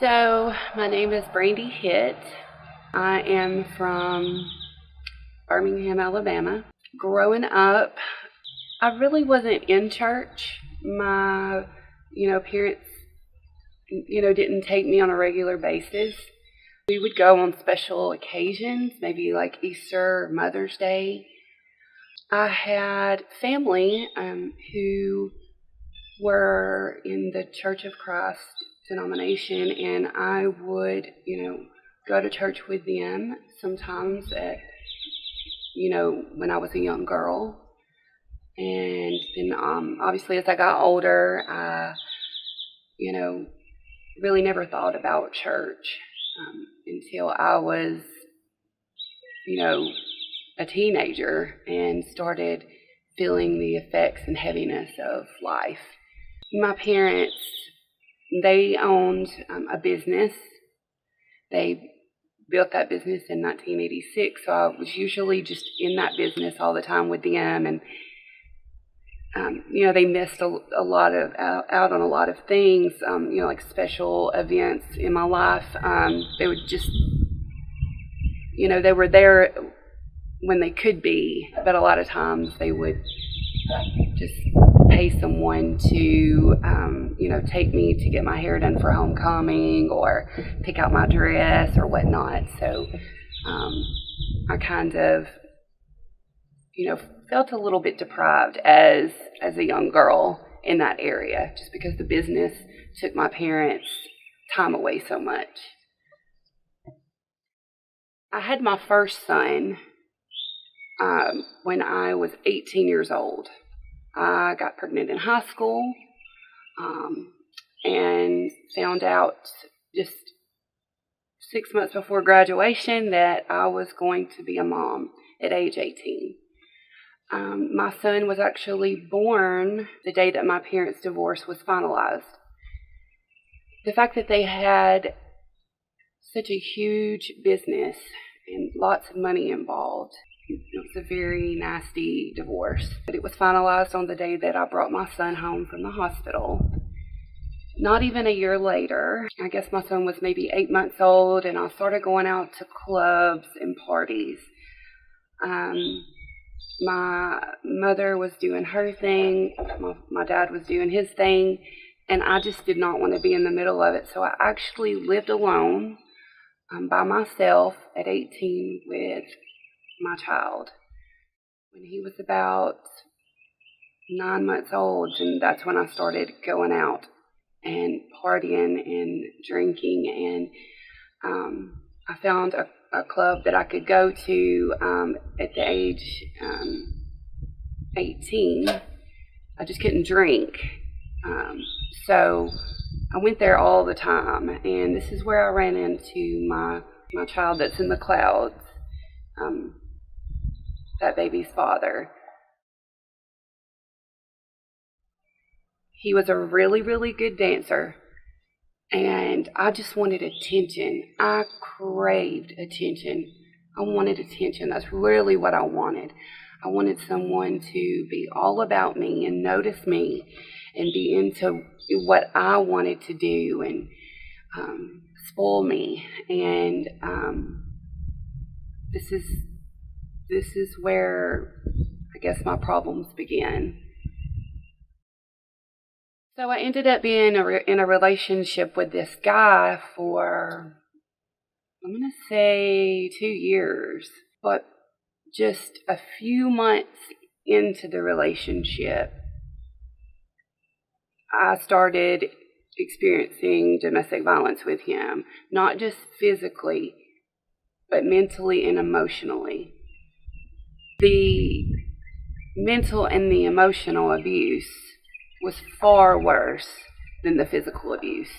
So, my name is Brandy Hitt. I am from Birmingham, Alabama. Growing up, I really wasn't in church. My, parents, didn't take me on a regular basis. We would go on special occasions, maybe like Easter or Mother's Day. I had family who were in the Church of Christ denomination, and I would, go to church with them sometimes at, when I was a young girl. And then obviously as I got older, I, really never thought about church until I was, a teenager and started feeling the effects and heaviness of life. My parents, they owned a business. They built that business in 1986, so I was usually just in that business all the time with them, and they missed a lot of out on a lot of things, like special events in my life. They would just, they were there when they could be, but a lot of times they would just pay someone to, take me to get my hair done for homecoming or pick out my dress or whatnot. So I kind of, felt a little bit deprived as a young girl in that area, just because the business took my parents' time away so much. I had my first son when I was 18 years old. I got pregnant in high school and found out just 6 months before graduation that I was going to be a mom at age 18. My son was actually born the day that my parents' divorce was finalized. The fact that they had such a huge business and lots of money involved, it was a very nasty divorce. But it was finalized on the day that I brought my son home from the hospital. Not even a year later, I guess my son was maybe 8 months old, and I started going out to clubs and parties. My mother was doing her thing, my dad was doing his thing, and I just did not want to be in the middle of it. So I actually lived alone by myself at 18 with my child. When he was about 9 months old, and that's when I started going out and partying and drinking, and I found a club that I could go to at the age 18. I just couldn't drink. So I went there all the time, and this is where I ran into my child that's in the clouds, that baby's father. He was a really, really good dancer, and I just wanted attention. I craved attention. I wanted attention. That's really what I wanted. I wanted someone to be all about me and notice me and be into what I wanted to do and spoil me. And this is where I guess my problems began. So I ended up being in a relationship with this guy for, I'm going to say 2 years. But just a few months into the relationship, I started experiencing domestic violence with him. Not just physically, but mentally and emotionally. The mental and the emotional abuse was far worse than the physical abuse.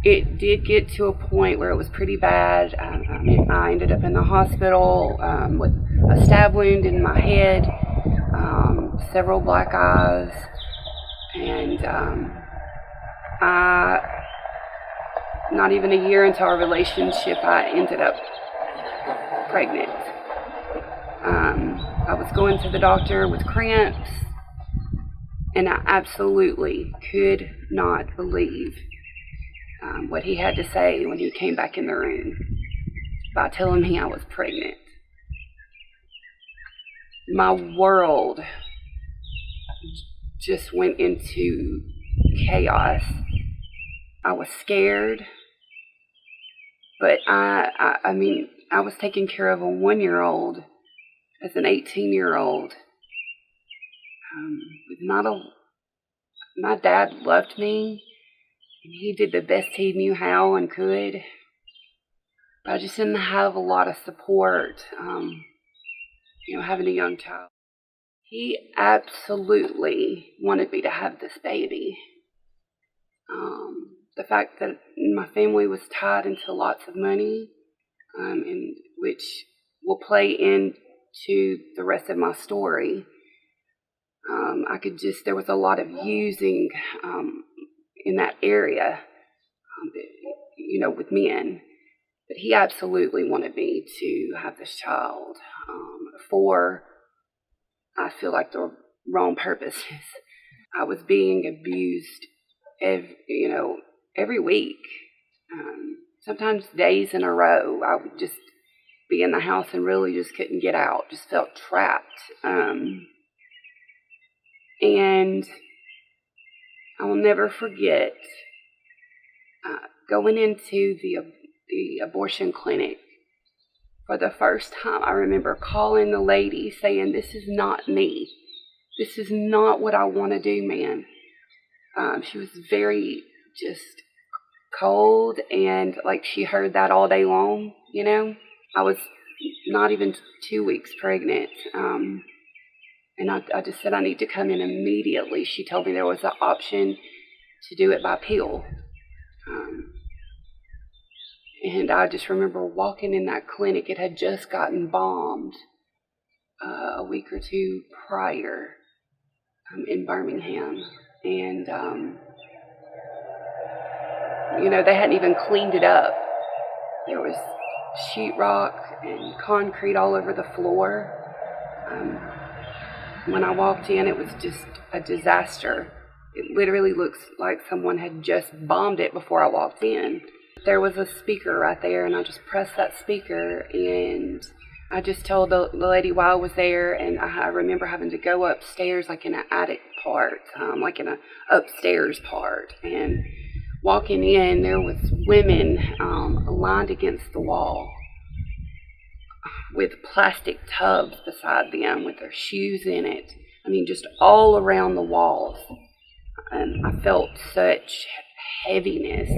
It did get to a point where it was pretty bad. I ended up in the hospital with a stab wound in my head, several black eyes, and not even a year into our relationship, I ended up pregnant. I was going to the doctor with cramps, and I absolutely could not believe what he had to say when he came back in the room by telling me I was pregnant. My world just went into chaos. I was scared, but I mean, I was taking care of a 1-year-old as an 18-year-old. My dad loved me, and he did the best he knew how and could. But I just didn't have a lot of support, having a young child. He absolutely wanted me to have this baby. The fact that my family was tied into lots of money, and which will play into the rest of my story. There was a lot of using in that area, with men. But he absolutely wanted me to have this child for, I feel like, the wrong purposes. I was being abused every week, sometimes days in a row. I would just be in the house and really just couldn't get out, just felt trapped. And I will never forget going into the abortion clinic. For the first time, I remember calling the lady saying, "This is not me. This is not what I want to do, man." She was very just cold, and like she heard that all day long, I was not even 2 weeks pregnant. And I just said, "I need to come in immediately." She told me there was an option to do it by pill. And I just remember walking in that clinic. It had just gotten bombed a week or two prior in Birmingham. And, they hadn't even cleaned it up. There was sheetrock and concrete all over the floor. When I walked in, it was just a disaster. It literally looks like someone had just bombed it before I walked in. There was a speaker right there, and I just pressed that speaker, and I just told the lady why I was there, and I remember having to go upstairs, like in an attic part, like in a upstairs part, and walking in, there was women lined against the wall with plastic tubs beside them with their shoes in it. I mean, just all around the walls. And I felt such heaviness.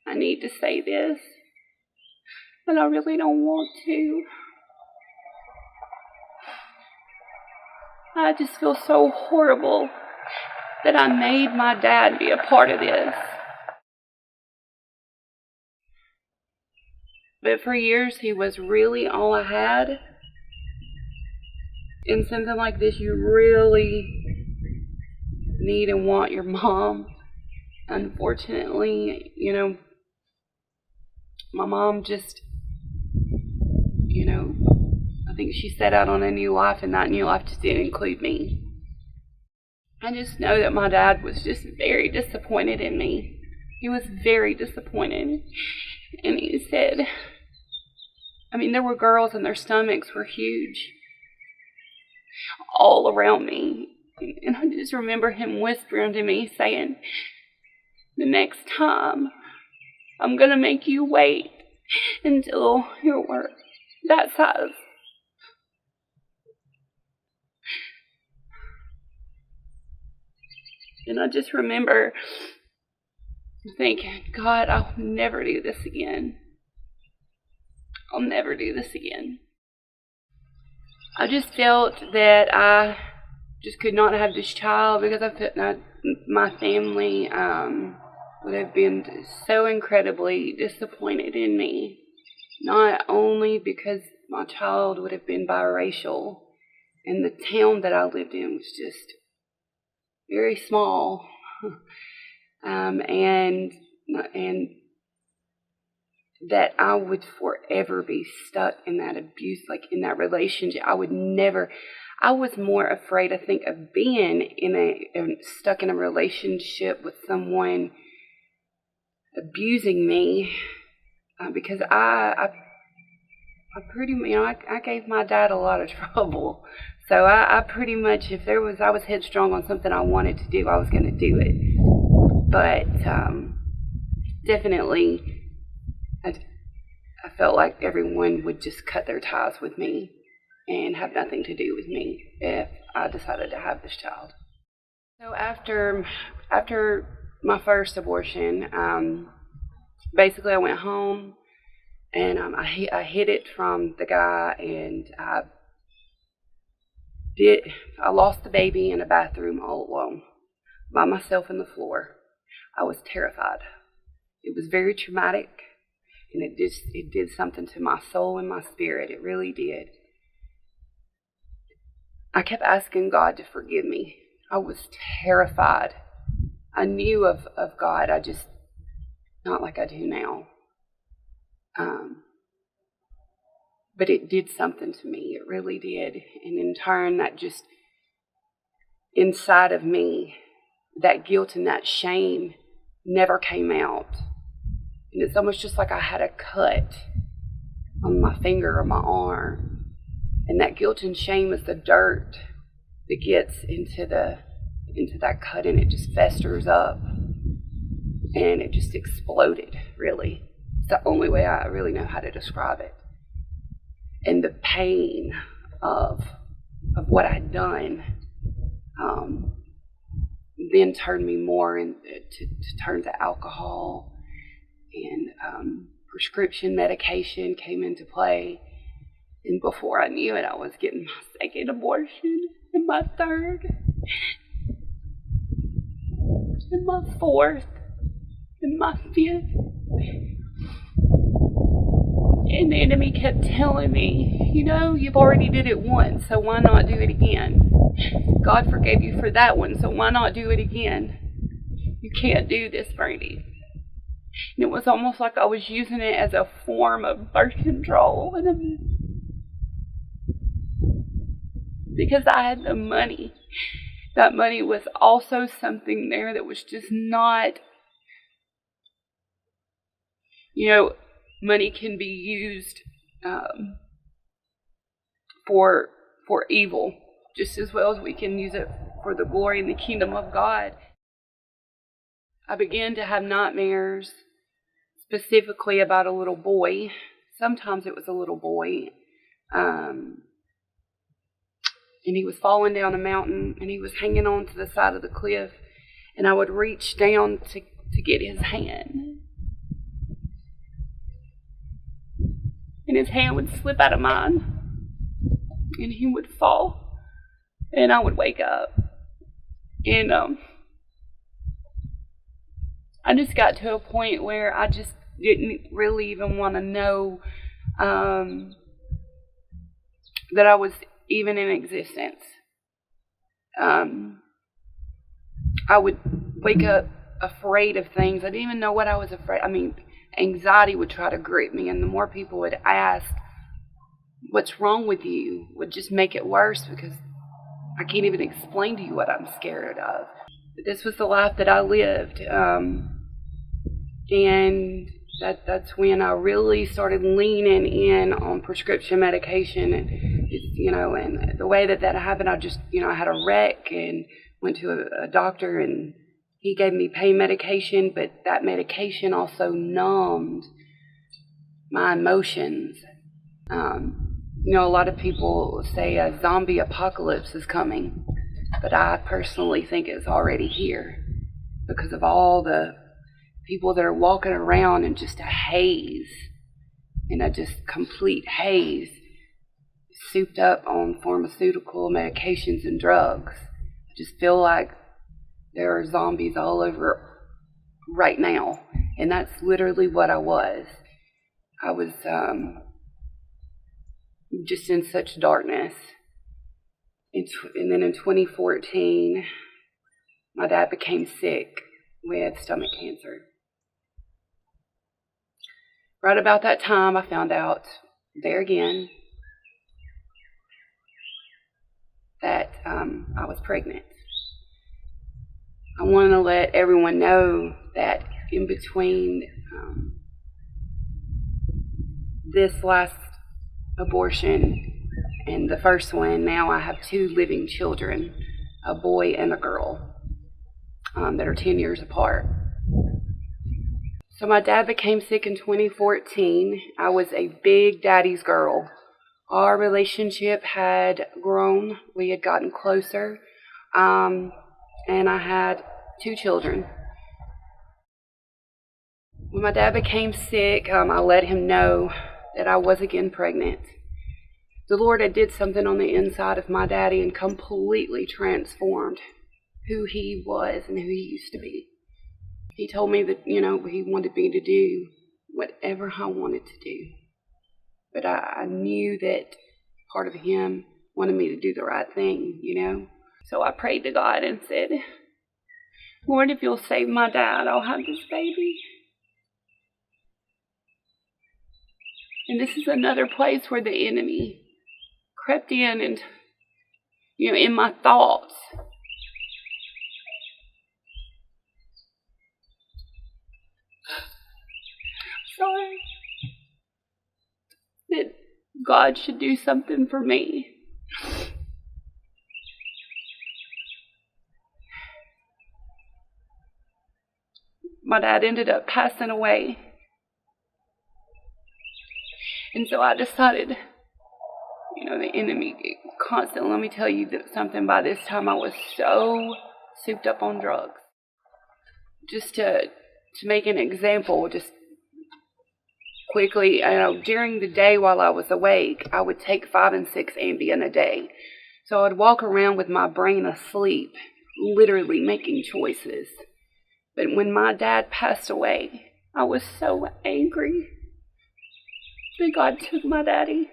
I need to say this, but I really don't want to. I just feel so horrible that I made my dad be a part of this. But for years, he was really all I had. In something like this, you really need and want your mom. Unfortunately, my mom just, I think she set out on a new life, and that new life just didn't include me. I just know that my dad was just very disappointed in me. He was very disappointed. And he said, there were girls and their stomachs were huge all around me. And I just remember him whispering to me saying, "The next time, I'm going to make you wait until you were that size." And I just remember thinking, God, I'll never do this again. I'll never do this again. I just felt that I just could not have this child because I felt that my family would have been so incredibly disappointed in me. Not only because my child would have been biracial, and the town that I lived in was just very small, and that I would forever be stuck in that abuse, like in that relationship. I was more afraid, I think, of being stuck in a relationship with someone abusing me, because I pretty, I gave my dad a lot of trouble. So I pretty much, I was headstrong on something I wanted to do, I was going to do it. But definitely, I felt like everyone would just cut their ties with me and have nothing to do with me if I decided to have this child. So after my first abortion, basically I went home and I hid it from the guy, and I lost the baby in a bathroom all alone by myself on the floor. I was terrified. It was very traumatic, and it did something to my soul and my spirit. It really did. I kept asking God to forgive me. I was terrified. I knew of God, I just, not like I do now. But it did something to me. It really did. And in turn, that just, inside of me, that guilt and that shame never came out. And it's almost just like I had a cut on my finger or my arm. And that guilt and shame is the dirt that gets into that cut, and it just festers up. And it just exploded, really. It's the only way I really know how to describe it. And the pain of what I'd done then turned me more to turn to alcohol, and prescription medication came into play. And before I knew it, I was getting my second abortion, and my third, and my fourth, and my fifth. And the enemy kept telling me, you've already did it once, so why not do it again? God forgave you for that one, so why not do it again? You can't do this, Brandy. And it was almost like I was using it as a form of birth control. Because I had the money. That money was also something there that was just not, money can be used for evil just as well as we can use it for the glory and the kingdom of God. I began to have nightmares specifically about a little boy. Sometimes it was a little boy, and he was falling down a mountain, and he was hanging on to the side of the cliff, and I would reach down to get his hand. And his hand would slip out of mine, and he would fall, and I would wake up. And I just got to a point where I just didn't really even want to know that I was even in existence. I would wake up afraid of things. I didn't even know what I was afraid. Anxiety would try to grip me, and the more people would ask, "What's wrong with you?" would just make it worse, because I can't even explain to you what I'm scared of. But this was the life that I lived, and that's when I really started leaning in on prescription medication, and the way that happened, I had a wreck and went to a doctor, and he gave me pain medication, but that medication also numbed my emotions. A lot of people say a zombie apocalypse is coming, but I personally think it's already here because of all the people that are walking around in just a haze, in a just complete haze, souped up on pharmaceutical medications and drugs. I just feel like there are zombies all over right now, and that's literally what I was. I was just in such darkness. And then in 2014, my dad became sick with stomach cancer. Right about that time, I found out there again that I was pregnant. I want to let everyone know that in between this last abortion and the first one, now I have 2 living children, a boy and a girl, that are 10 years apart. So my dad became sick in 2014. I was a big daddy's girl. Our relationship had grown. We had gotten closer. And I had 2 children. When my dad became sick, I let him know that I was again pregnant. The Lord had did something on the inside of my daddy and completely transformed who he was and who he used to be. He told me that, he wanted me to do whatever I wanted to do. But I knew that part of him wanted me to do the right thing, So I prayed to God and said, Lord, if you'll save my dad, I'll have this baby. And this is another place where the enemy crept in and, in my thoughts. Sorry. That God should do something for me. My dad ended up passing away. And so I decided, the enemy constantly, let me tell you something, by this time I was so souped up on drugs. Just to make an example, just quickly, during the day while I was awake, I would take 5 and 6 Ambien a day. So I'd walk around with my brain asleep, literally making choices. But when my dad passed away, I was so angry that God took my daddy.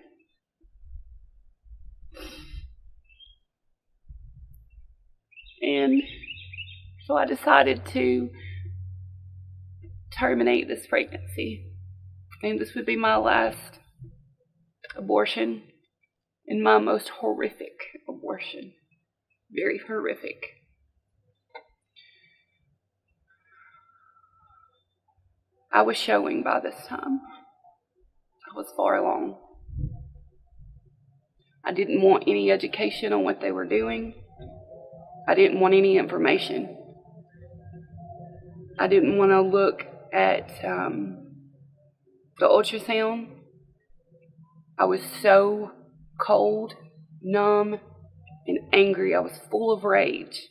And so I decided to terminate this pregnancy. And this would be my last abortion and my most horrific abortion. Very horrific. I was showing by this time. I was far along. I didn't want any education on what they were doing. I didn't want any information. I didn't want to look at the ultrasound. I was so cold, numb, and angry. I was full of rage.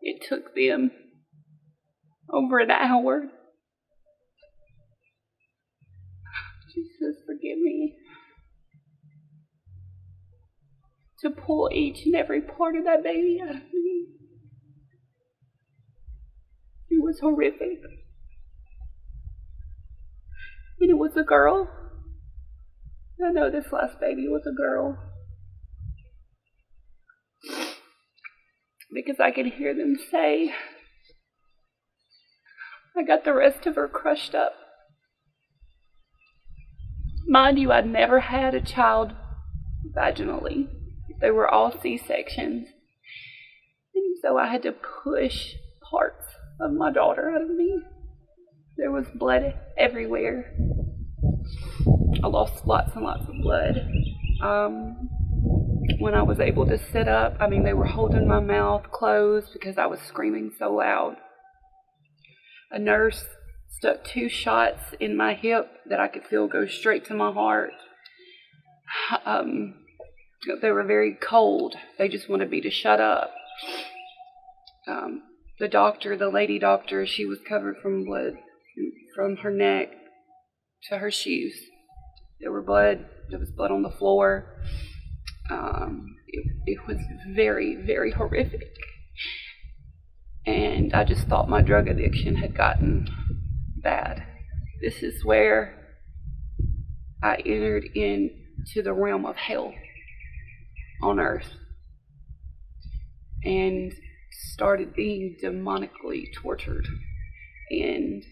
It took them over an hour. Jesus, forgive me. To pull each and every part of that baby out of me. It was horrific. And it was a girl. I know this last baby was a girl. Because I could hear them say, I got the rest of her crushed up. Mind you, I'd never had a child vaginally. They were all C-sections. And so I had to push parts of my daughter out of me. There was blood everywhere. I lost lots and lots of blood. When I was able to sit up, they were holding my mouth closed because I was screaming so loud. A nurse stuck 2 shots in my hip that I could feel go straight to my heart. They were very cold. They just wanted me to shut up. The lady doctor, she was covered from blood from her neck to her shoes. There was blood on the floor. It was very, very horrific. And I just thought my drug addiction had gotten bad. This is where I entered into the realm of hell on earth. And started being demonically tortured. And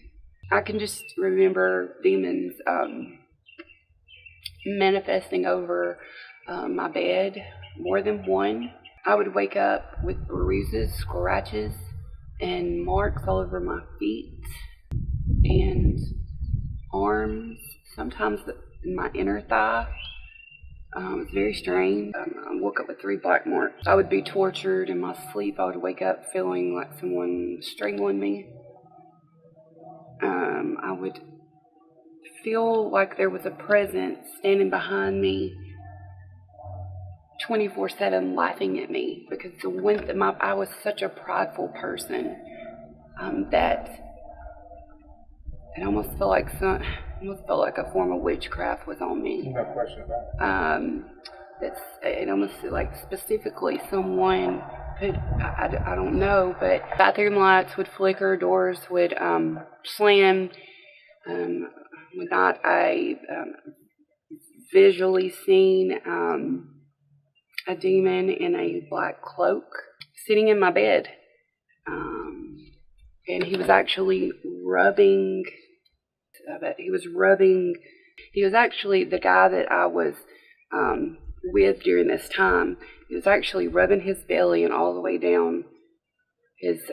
I can just remember demons manifesting over my bed, more than one. I would wake up with bruises, scratches, and marks all over my feet and arms, sometimes in my inner thigh. It was very strange. I woke up with 3 black marks. I would be tortured in my sleep. I would wake up feeling like someone was strangling me. I would feel like there was a presence standing behind me 24/7 laughing at me, because I was such a prideful person that it almost felt like a form of witchcraft was on me. No question about it. It almost like specifically someone could, I don't know, but bathroom lights would flicker, doors would slam. One night I visually seen a demon in a black cloak sitting in my bed, and he was actually rubbing. He was actually the guy that I was with during this time. He was actually rubbing his belly and all the way down his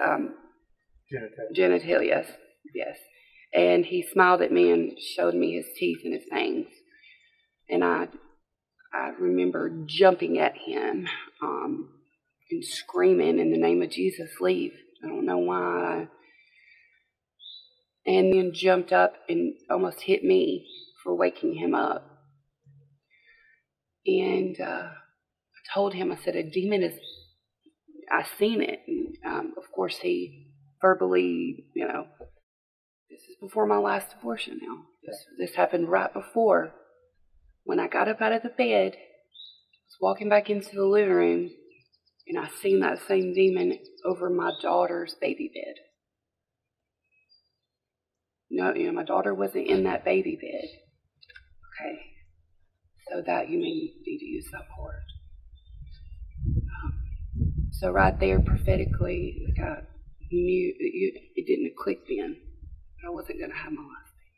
genitalia. Yes. And he smiled at me and showed me his teeth and his fangs. And I remember jumping at him and screaming, "In the name of Jesus, leave." I don't know why. And then jumped up and almost hit me for waking him up. And I told him, I said, I seen it. And of course, he verbally, this is before my last abortion now. This happened right before. When I got up out of the bed, I was walking back into the living room, and I seen that same demon over my daughter's baby bed. No, my daughter wasn't in that baby bed. Okay. So that you may need to use that word. So right there, prophetically, I knew it didn't click then. I wasn't going to have my last baby.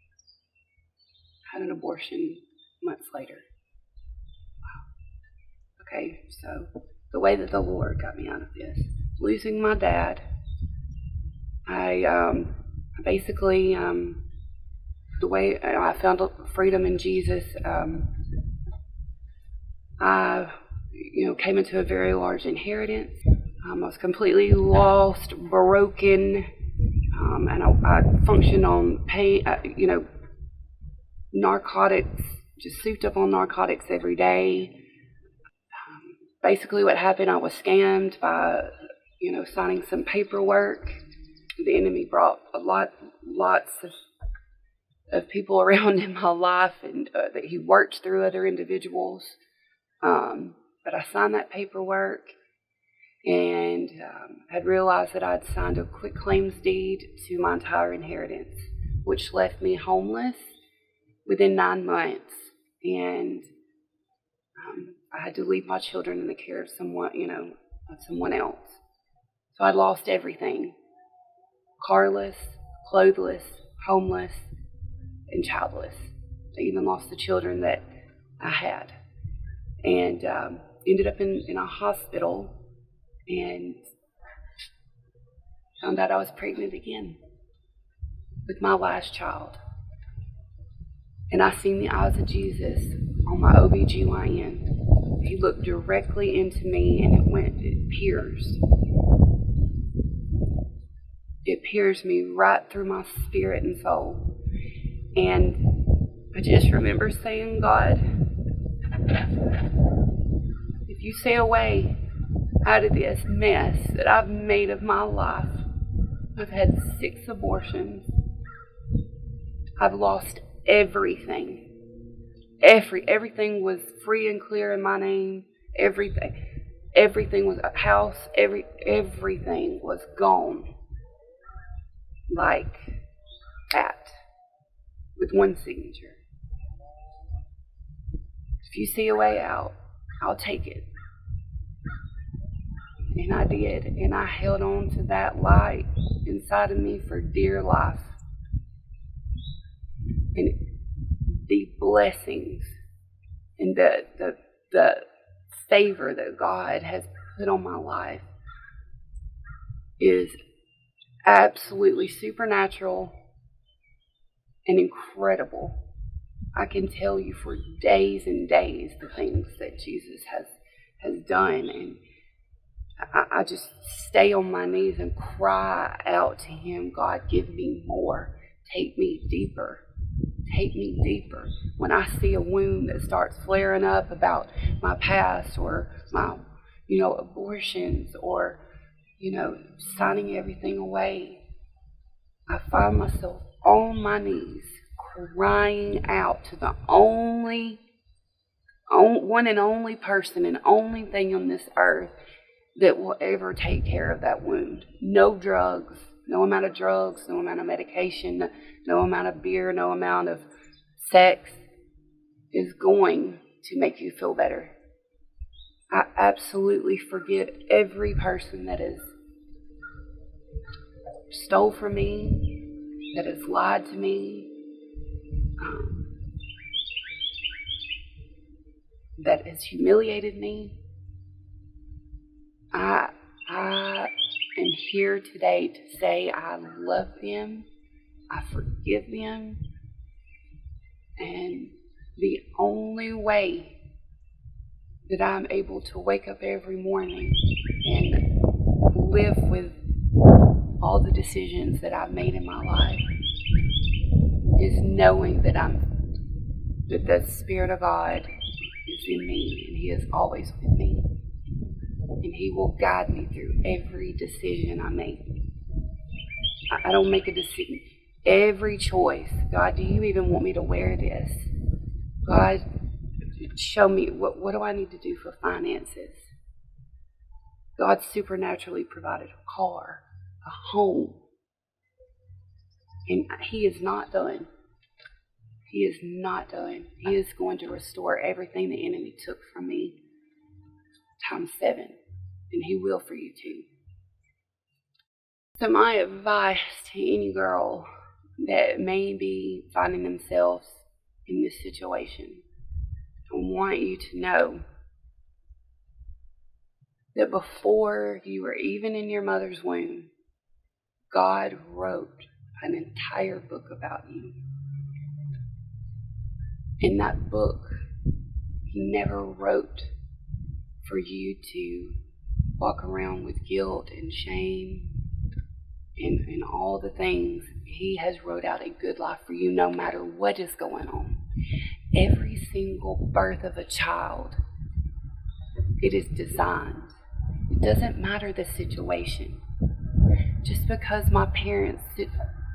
I had an abortion months later. Wow. Okay, so the way that the Lord got me out of this, losing my dad, I basically, the way I found freedom in Jesus, I, came into a very large inheritance. I was completely lost, broken, and I functioned on pain, narcotics, just souped up on narcotics every day. Basically what happened, I was scammed by, signing some paperwork. The enemy brought lots of people around in my life, and that he worked through other individuals. But I signed that paperwork and had realized that I'd signed a quitclaims deed to my entire inheritance, which left me homeless within 9 months. And I had to leave my children in the care of someone else. So I'd lost everything. Carless, clothless, homeless, and childless. I even lost the children that I had. And ended up in a hospital and found out I was pregnant again with my last child. And I seen the eyes of Jesus on my OBGYN. He looked directly into me, and it pierced. It pierced me right through my spirit and soul. And I just remember saying, God, if you see a way out of this mess that I've made of my life, I've had 6 abortions. I've lost everything. Everything was free and clear in my name. Everything was a house. Everything was gone. Like that. With one signature. If you see a way out, I'll take it. And I did. And I held on to that light inside of me for dear life. And the blessings and the favor that God has put on my life is absolutely supernatural and incredible. I can tell you for days and days the things that Jesus has done, and I just stay on my knees and cry out to Him, God, give me more. Take me deeper. Take me deeper. When I see a wound that starts flaring up about my past or my, abortions or, signing everything away, I find myself on my knees crying out to the one and only person and only thing on this earth that will ever take care of that wound. No drugs, no amount of drugs, no amount of medication, no amount of beer, no amount of sex is going to make you feel better. I absolutely forgive every person that has stole from me, that has lied to me, that has humiliated me. I am here today to say I love them, I forgive them, and the only way that I'm able to wake up every morning and live with all the decisions that I've made in my life is knowing that the Spirit of God is in me, and He is always with me, and He will guide me through every decision I make. I don't make a decision. Every choice. God, do you even want me to wear this? God, show me what do I need to do for finances? God supernaturally provided a car, a home, and He is not done. He is not done. He is going to restore everything the enemy took from me times 7, and He will for you too. So my advice to any girl that may be finding themselves in this situation, I want you to know that before you were even in your mother's womb, God wrote an entire book about you. In that book, He never wrote for you to walk around with guilt and shame and all the things. He has wrote out a good life for you no matter what is going on. Every single birth of a child, it is designed. It doesn't matter the situation. Just because my parents'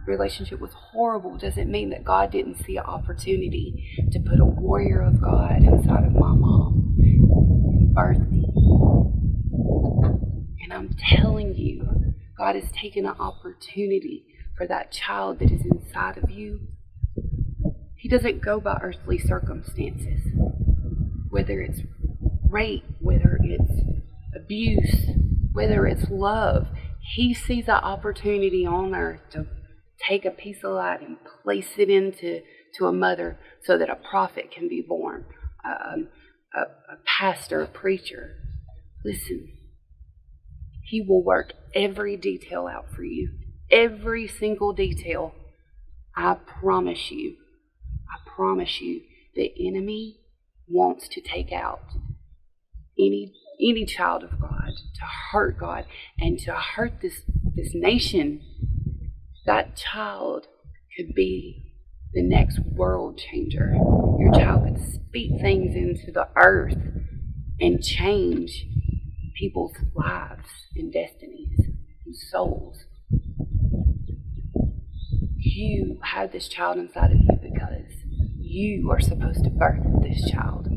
relationship was horrible doesn't mean that God didn't see an opportunity to put a warrior of God inside of my mom and birth me. And I'm telling you, God has taken an opportunity for that child that is inside of you. He doesn't go by earthly circumstances, whether it's rape, whether it's abuse, whether it's love. He sees an opportunity on earth to take a piece of light and place it into a mother so that a prophet can be born, a pastor, a preacher. Listen, He will work every detail out for you. Every single detail. I promise you, the enemy wants to take out any child of God, to hurt God, and to hurt this nation. That child could be the next world changer. Your child could speak things into the earth and change people's lives and destinies and souls. You have this child inside of you because you are supposed to birth this child.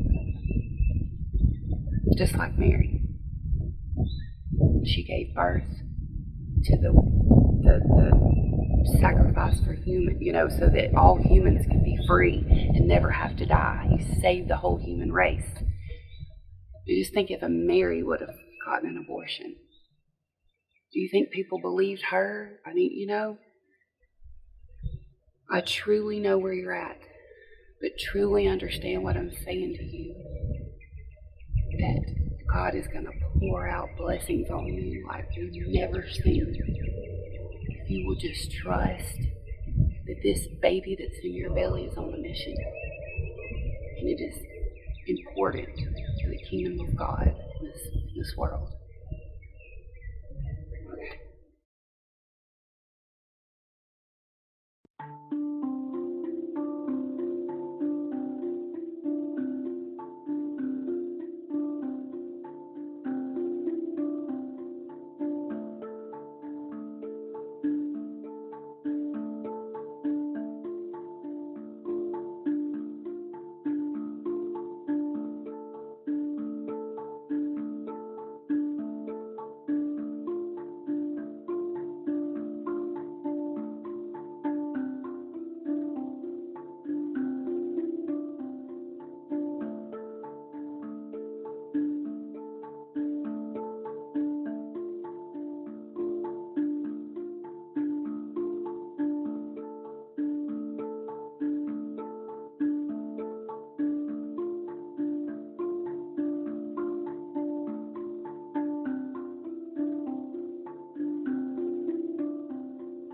Just like Mary. She gave birth to the sacrifice for human, so that all humans can be free and never have to die. He saved the whole human race. You just think if a Mary would have gotten an abortion, Do you think people believed her? I mean, I truly know where you're at, but truly understand what I'm saying to you, that God is going to pour out blessings on you like you've never seen. If you will just trust that this baby that's in your belly is on a mission, and it is important to the kingdom of God in this world.